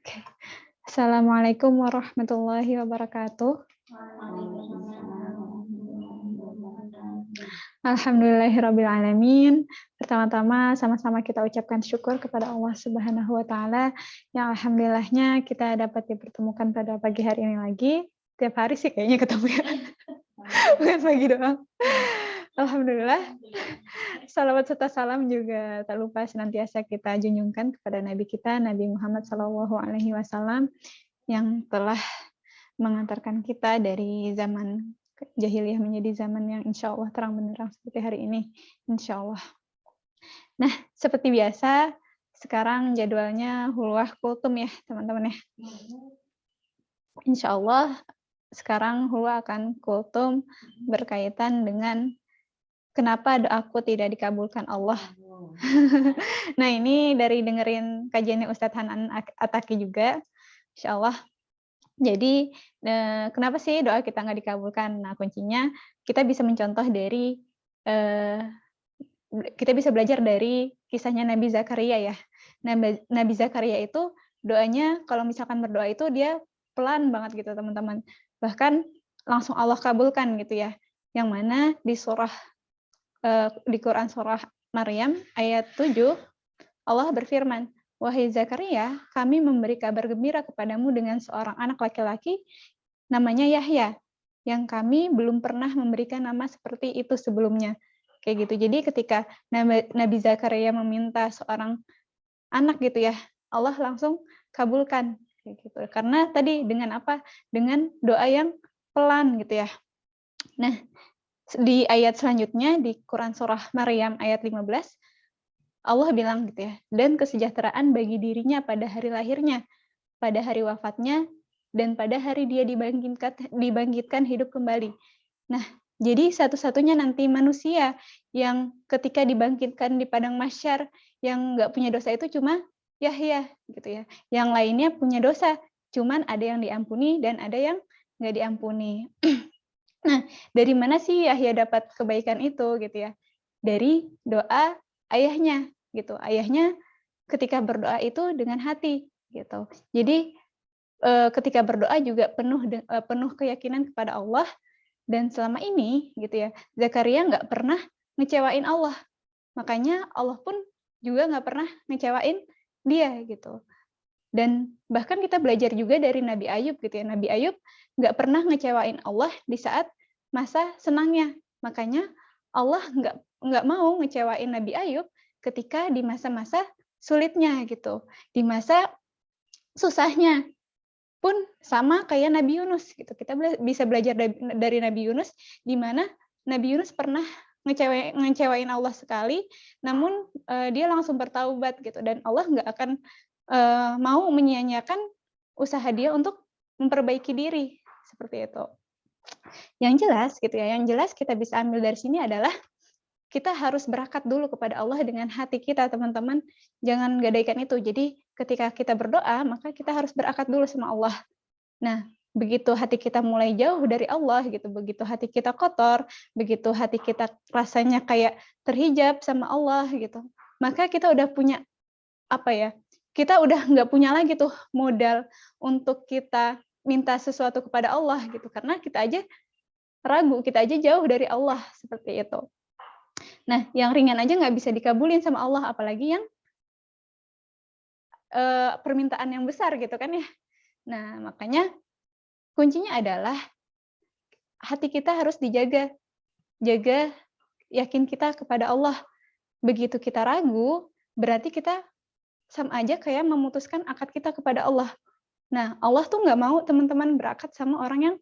Oke. Assalamualaikum warahmatullahi wabarakatuh. Alhamdulillahirrabbilalamin. Pertama-tama sama-sama kita ucapkan syukur kepada Allah Subhanahu wa taala yang alhamdulillahnya kita dapat dipertemukan pada pagi hari ini lagi. Tiap hari sih kayaknya ketemu ya. Bukan pagi doang. Alhamdulillah. Salawat serta salam juga tak lupa senantiasa kita junjungkan kepada Nabi kita, Nabi Muhammad SAW yang telah mengantarkan kita dari zaman jahiliyah menjadi zaman yang insya Allah terang benderang seperti hari ini, insya Allah. Nah, seperti biasa, sekarang jadwalnya hulwah kultum ya, teman-teman ya. Insya Allah, sekarang hulwah akan kultum berkaitan dengan kenapa doaku tidak dikabulkan Allah. Nah, ini dari dengerin kajiannya Ustadz Hanan Ataki juga, insya Allah. Jadi, kenapa sih doa kita nggak dikabulkan? Nah, kuncinya kita bisa mencontoh dari, kita bisa belajar dari kisahnya Nabi Zakaria ya. Nabi Zakaria itu doanya kalau misalkan berdoa itu dia pelan banget gitu teman-teman. Bahkan langsung Allah kabulkan gitu ya. Yang mana di Quran surah Maryam ayat 7 Allah berfirman, "Wahai Zakaria, kami memberi kabar gembira kepadamu dengan seorang anak laki-laki namanya Yahya, yang kami belum pernah memberikan nama seperti itu sebelumnya." Kayak gitu. Jadi ketika Nabi Zakaria meminta seorang anak gitu ya, Allah langsung kabulkan kayak gitu. Karena tadi dengan apa? Dengan doa yang pelan gitu ya. Nah, di ayat selanjutnya di Quran surah Maryam ayat 15 Allah bilang gitu ya, dan kesejahteraan bagi dirinya pada hari lahirnya, pada hari wafatnya, dan pada hari dia dibangkitkan hidup kembali. Nah, jadi satu-satunya nanti manusia yang ketika dibangkitkan di padang mahsyar yang nggak punya dosa itu cuma Yahya gitu ya. Yang lainnya punya dosa, cuman ada yang diampuni dan ada yang nggak diampuni. Nah, dari mana sih Yahya dapat kebaikan itu gitu ya? Dari doa ayahnya gitu. Ayahnya ketika berdoa itu dengan hati gitu. Jadi ketika berdoa juga penuh keyakinan kepada Allah dan selama ini gitu ya, Zakaria nggak pernah ngecewain Allah. Makanya Allah pun juga nggak pernah ngecewain dia gitu. Dan bahkan kita belajar juga dari Nabi Ayub gitu ya. Nabi Ayub nggak pernah ngecewain Allah di saat masa senangnya. Makanya Allah nggak mau ngecewain Nabi Ayub ketika di masa-masa sulitnya gitu. Di masa susahnya pun sama kayak Nabi Yunus gitu. Kita bisa belajar dari Nabi Yunus di mana Nabi Yunus pernah ngecewain Allah sekali, namun dia langsung bertaubat gitu dan Allah nggak akan mau menyia-nyiakan usaha dia untuk memperbaiki diri seperti itu. Yang jelas gitu ya, yang jelas kita bisa ambil dari sini adalah kita harus berakat dulu kepada Allah dengan hati kita, teman-teman. Jangan gadaikan itu. Jadi ketika kita berdoa, maka kita harus berakat dulu sama Allah. Nah, begitu hati kita mulai jauh dari Allah gitu, begitu hati kita kotor, begitu hati kita rasanya kayak terhijab sama Allah gitu, maka kita udah punya apa ya? Kita udah nggak punya lagi tuh modal untuk kita minta sesuatu kepada Allah gitu, karena kita aja ragu, kita aja jauh dari Allah seperti itu. Nah, yang ringan aja nggak bisa dikabulin sama Allah, apalagi yang permintaan yang besar gitu kan ya. Nah, makanya kuncinya adalah hati kita harus dijaga. Jaga yakin kita kepada Allah. Begitu kita ragu, berarti kita sama aja kayak memutuskan akad kita kepada Allah. Nah, Allah tuh nggak mau teman-teman berakad sama orang yang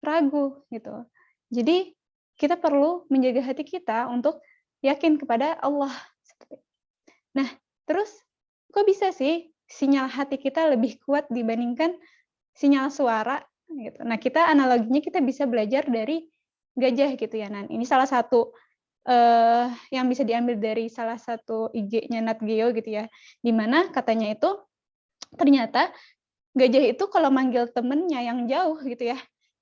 ragu gitu. Jadi kita perlu menjaga hati kita untuk yakin kepada Allah. Nah, terus kok bisa sih sinyal hati kita lebih kuat dibandingkan sinyal suara gitu. Nah, kita analoginya kita bisa belajar dari gajah gitu ya. Nah, ini salah satu yang bisa diambil dari salah satu IG-nya Nat Geo gitu ya. Di mana katanya itu ternyata gajah itu kalau manggil temennya yang jauh gitu ya,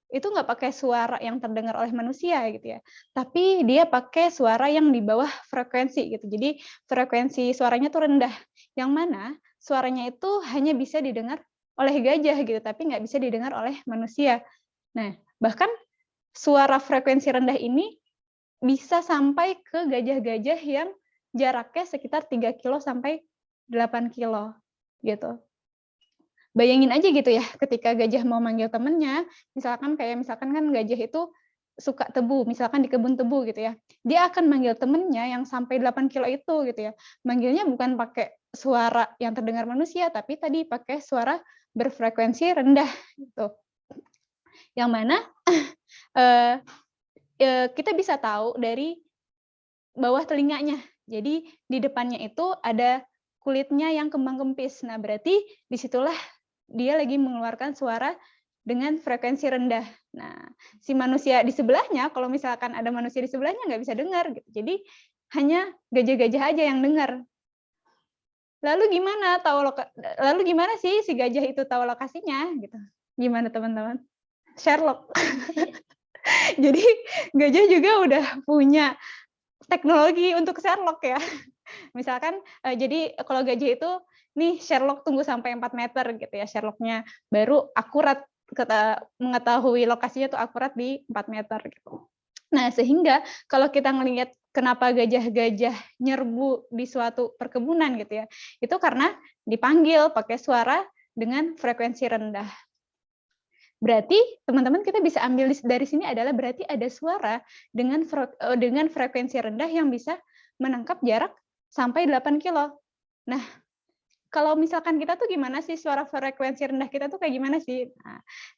itu nggak pakai suara yang terdengar oleh manusia gitu ya, tapi dia pakai suara yang di bawah frekuensi gitu. Jadi frekuensi suaranya tuh rendah, yang mana suaranya itu hanya bisa didengar oleh gajah gitu, tapi nggak bisa didengar oleh manusia. Nah, bahkan suara frekuensi rendah ini bisa sampai ke gajah-gajah yang jaraknya sekitar 3 kilo sampai 8 kilo gitu. Bayangin aja gitu ya, ketika gajah mau manggil temennya, misalkan kan gajah itu suka tebu, misalkan di kebun tebu gitu ya. Dia akan manggil temennya yang sampai 8 kilo itu gitu ya. Manggilnya bukan pakai suara yang terdengar manusia, tapi tadi pakai suara berfrekuensi rendah gitu. Yang mana kita bisa tahu dari bawah telinganya. Jadi di depannya itu ada kulitnya yang kembang kempis. Nah, berarti disitulah dia lagi mengeluarkan suara dengan frekuensi rendah. Nah, si manusia di sebelahnya, kalau misalkan ada manusia di sebelahnya nggak bisa dengar gitu. Jadi hanya gajah-gajah aja yang dengar. Lalu gimana sih si gajah itu tahu lokasinya gitu? Gimana teman-teman? Sherlock. Jadi gajah juga udah punya teknologi untuk Sherlock ya. Misalkan jadi kalau gajah itu nih Sherlock tunggu sampai 4 meter gitu ya, Sherlock-nya baru akurat mengetahui lokasinya tuh akurat di 4 meter gitu. Nah, sehingga kalau kita ngelihat kenapa gajah-gajah nyerbu di suatu perkebunan gitu ya, itu karena dipanggil pakai suara dengan frekuensi rendah. Berarti teman-teman kita bisa ambil dari sini adalah berarti ada suara dengan frekuensi rendah yang bisa menangkap jarak sampai 8 kilo. Nah, kalau misalkan kita tuh gimana sih suara frekuensi rendah kita tuh kayak gimana sih?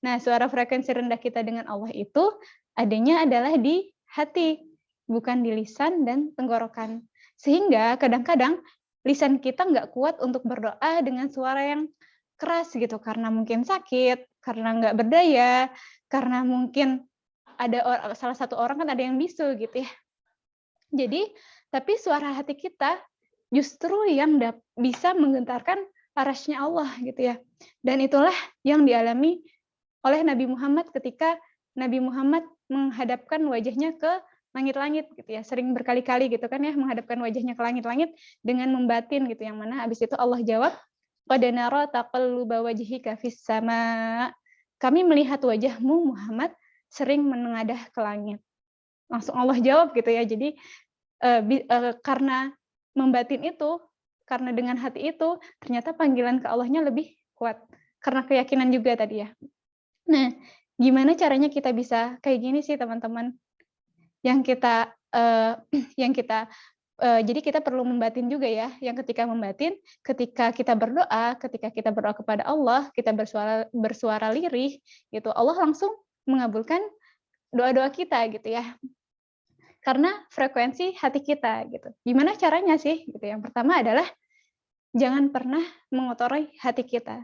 Nah, suara frekuensi rendah kita dengan Allah itu adanya adalah di hati, bukan di lisan dan tenggorokan. Sehingga kadang-kadang lisan kita nggak kuat untuk berdoa dengan suara yang keras gitu, karena mungkin sakit, karena nggak berdaya, karena mungkin ada salah satu orang kan ada yang bisu gitu ya. Jadi, tapi suara hati kita justru yang bisa menggentarkan arasy-Nya Allah gitu ya. Dan itulah yang dialami oleh Nabi Muhammad ketika Nabi Muhammad menghadapkan wajahnya ke langit-langit gitu ya. Sering berkali-kali gitu kan ya menghadapkan wajahnya ke langit-langit dengan membatin gitu, yang mana habis itu Allah jawab, qad nara taqalluba wajhika fis sama. Kami melihat wajahmu Muhammad sering menengadah ke langit. Langsung Allah jawab gitu ya. Jadi karena membatin itu, karena dengan hati itu, ternyata panggilan ke Allahnya lebih kuat. Karena keyakinan juga tadi ya. Nah, gimana caranya kita bisa kayak gini sih teman-teman? Yang kita jadi kita perlu membatin juga ya. Yang ketika membatin, ketika kita berdoa kepada Allah, kita bersuara lirih, gitu. Allah langsung mengabulkan doa-doa kita gitu ya. Karena frekuensi hati kita gitu. Gimana caranya sih? Gitu. Yang pertama adalah jangan pernah mengotori hati kita.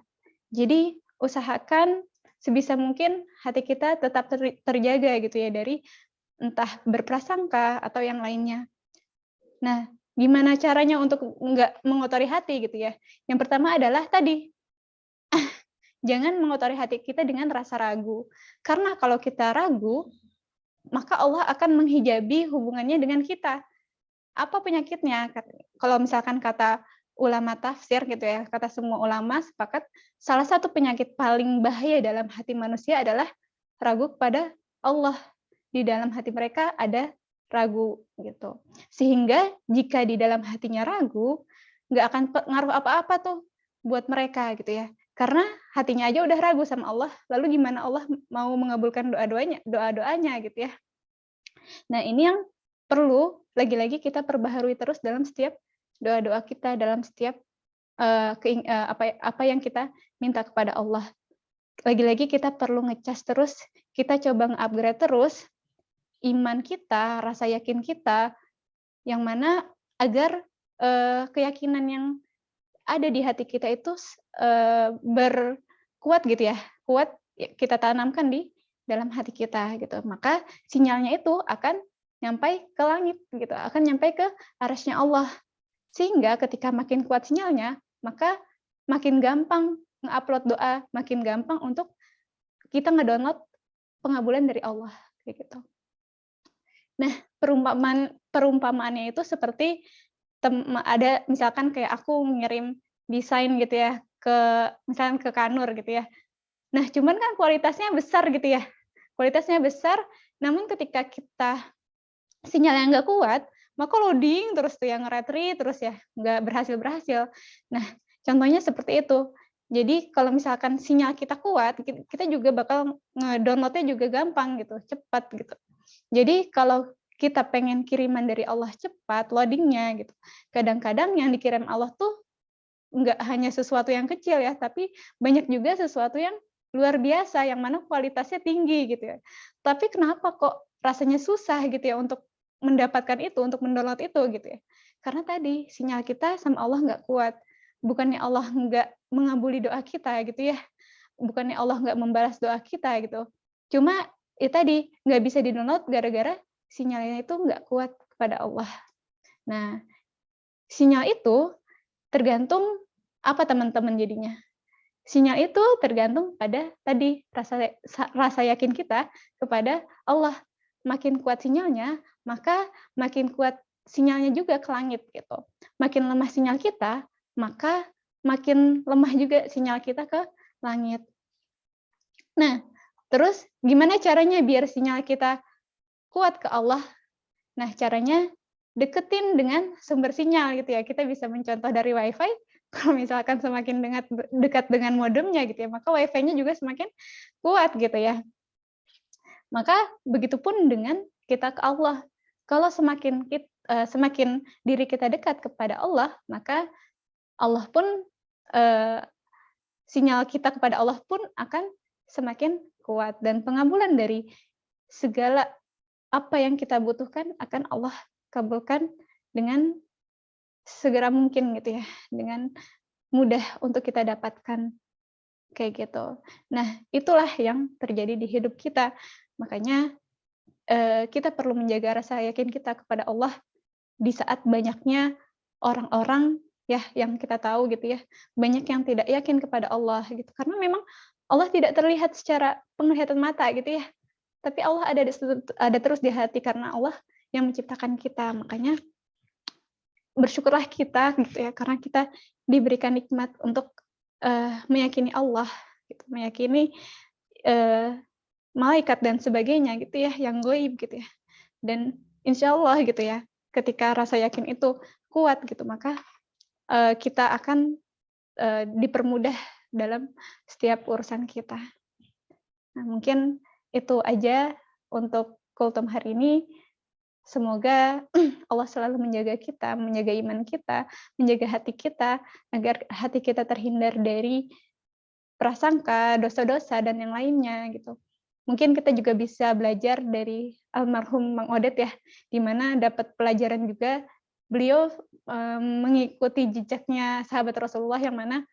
Jadi usahakan sebisa mungkin hati kita tetap terjaga gitu ya dari entah berprasangka atau yang lainnya. Nah, gimana caranya untuk nggak mengotori hati gitu ya? Yang pertama adalah tadi, jangan mengotori hati kita dengan rasa ragu. Karena kalau kita ragu, maka Allah akan menghijabi hubungannya dengan kita. Apa penyakitnya? Kalau misalkan kata ulama tafsir gitu ya, kata semua ulama sepakat, salah satu penyakit paling bahaya dalam hati manusia adalah ragu kepada Allah. Di dalam hati mereka ada ragu gitu. Sehingga jika di dalam hatinya ragu, nggak akan ngaruh apa-apa tuh buat mereka gitu ya. Karena hatinya aja udah ragu sama Allah, lalu gimana Allah mau mengabulkan doa-doanya gitu ya. Nah, ini yang perlu lagi-lagi kita perbaharui terus dalam setiap doa-doa kita, dalam setiap apa yang kita minta kepada Allah. Lagi-lagi kita perlu ngecas terus, kita coba nge-upgrade terus iman kita, rasa yakin kita, yang mana agar keyakinan yang ada di hati kita itu berkuat gitu ya, kuat kita tanamkan di dalam hati kita gitu. Maka sinyalnya itu akan nyampai ke langit gitu, akan nyampai ke arasy-Nya Allah. Sehingga ketika makin kuat sinyalnya, maka makin gampang nge-upload doa, makin gampang untuk kita ngedownload pengabulan dari Allah kayak gitu. Nah, perumpamaannya itu seperti ada misalkan kayak aku ngirim desain gitu ya misalnya ke Kanur gitu ya. Nah, cuman kan kualitasnya besar gitu ya. Kualitasnya besar, namun ketika kita sinyalnya nggak kuat, maka loading terus tuh yang retry terus ya, nggak berhasil-berhasil. Nah, contohnya seperti itu. Jadi kalau misalkan sinyal kita kuat, kita juga bakal nge-download-nya juga gampang gitu, cepat gitu. Jadi kalau kita pengen kiriman dari Allah cepat, loading-nya gitu. Kadang-kadang yang dikirim Allah tuh nggak hanya sesuatu yang kecil ya, tapi banyak juga sesuatu yang luar biasa, yang mana kualitasnya tinggi gitu ya. Tapi kenapa kok rasanya susah gitu ya untuk mendapatkan itu, untuk mendownload itu gitu ya. Karena tadi sinyal kita sama Allah nggak kuat. Bukannya Allah nggak mengabuli doa kita gitu ya. Bukannya Allah nggak membalas doa kita gitu. Cuma itu tadi nggak bisa di-download gara-gara sinyalnya itu nggak kuat kepada Allah. Nah, sinyal itu tergantung apa teman-teman jadinya. Sinyal itu tergantung pada tadi rasa yakin kita kepada Allah. Makin kuat sinyalnya, maka makin kuat sinyalnya juga ke langit gitu. Makin lemah sinyal kita, maka makin lemah juga sinyal kita ke langit. Nah, terus gimana caranya biar sinyal kita kuat ke Allah? Nah, caranya deketin dengan sumber sinyal gitu ya. Kita bisa mencontoh dari WiFi, kalau misalkan semakin dekat dengan modemnya gitu ya, maka WiFi-nya juga semakin kuat gitu ya. Maka begitupun dengan kita ke Allah. Kalau semakin diri kita dekat kepada Allah, maka Allah pun sinyal kita kepada Allah pun akan semakin kuat, dan pengabulan dari segala apa yang kita butuhkan akan Allah kabulkan dengan segera mungkin gitu ya, dengan mudah untuk kita dapatkan, kayak gitu. Nah, itulah yang terjadi di hidup kita. Makanya kita perlu menjaga rasa yakin kita kepada Allah di saat banyaknya orang-orang ya yang kita tahu gitu ya, banyak yang tidak yakin kepada Allah gitu. Karena memang Allah tidak terlihat secara penglihatan mata gitu ya. Tapi Allah ada terus di hati karena Allah yang menciptakan kita. Makanya bersyukurlah kita gitu ya, karena kita diberikan nikmat untuk meyakini Allah gitu, meyakini malaikat dan sebagainya gitu ya, yang gaib gitu ya. Dan insya Allah gitu ya, ketika rasa yakin itu kuat gitu, maka kita akan dipermudah dalam setiap urusan kita. Nah, mungkin itu aja untuk kultum hari ini. Semoga Allah selalu menjaga kita, menjaga iman kita, menjaga hati kita, agar hati kita terhindar dari prasangka, dosa-dosa, dan yang lainnya gitu. Mungkin kita juga bisa belajar dari almarhum Mang Odet ya, di mana dapat pelajaran juga. Beliau mengikuti jejaknya sahabat Rasulullah, yang mana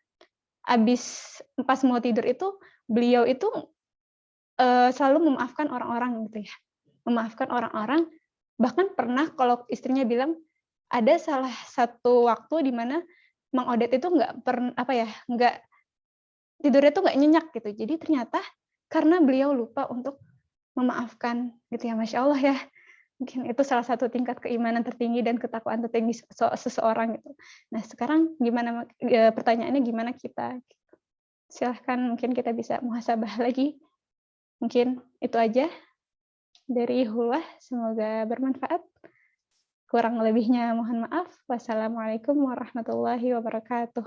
pas mau tidur itu, beliau itu selalu memaafkan orang-orang gitu ya. Memaafkan orang-orang, bahkan pernah kalau istrinya bilang, ada salah satu waktu di mana Mang Odet itu nggak tidurnya tuh nggak nyenyak gitu. Jadi ternyata karena beliau lupa untuk memaafkan gitu ya, Masya Allah ya. Mungkin itu salah satu tingkat keimanan tertinggi dan ketakwaan tertinggi seseorang gitu. Nah, sekarang pertanyaannya gimana kita? Silahkan, mungkin kita bisa muhasabah lagi. Mungkin itu aja dari Hulwah, semoga bermanfaat. Kurang lebihnya mohon maaf. Wassalamualaikum warahmatullahi wabarakatuh.